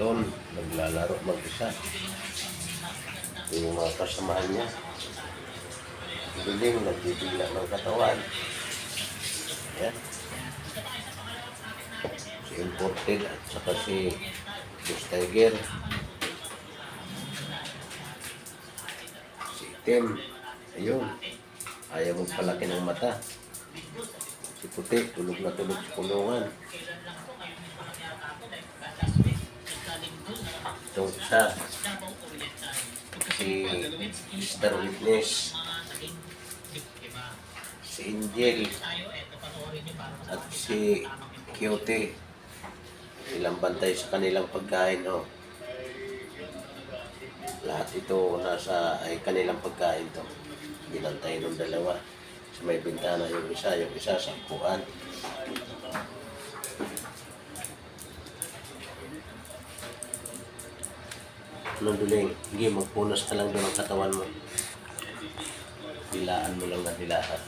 Anton, naglalaro mag-isa. Yung mga kasamahan niya. Duling, nagbibigla ng katawan. Yan. Si Imported at saka si Bus Tiger. Si Itim. Ayun. Ayaw magpalaki ng mata. Si Puti, tulog na tulog sa kulungan. Itong isa, si Star Witness, si Angel, at si Cutie. Ilang bantay sa kanilang pagkain, oh. Lahat ito ay kanilang pagkain to. Binantay ng dalawa. Sa may bintana yung isa sampuan. Anong Duling? Sige, magpunas ka lang doon ang katawan mo. Dilaan mo lang na dilaan.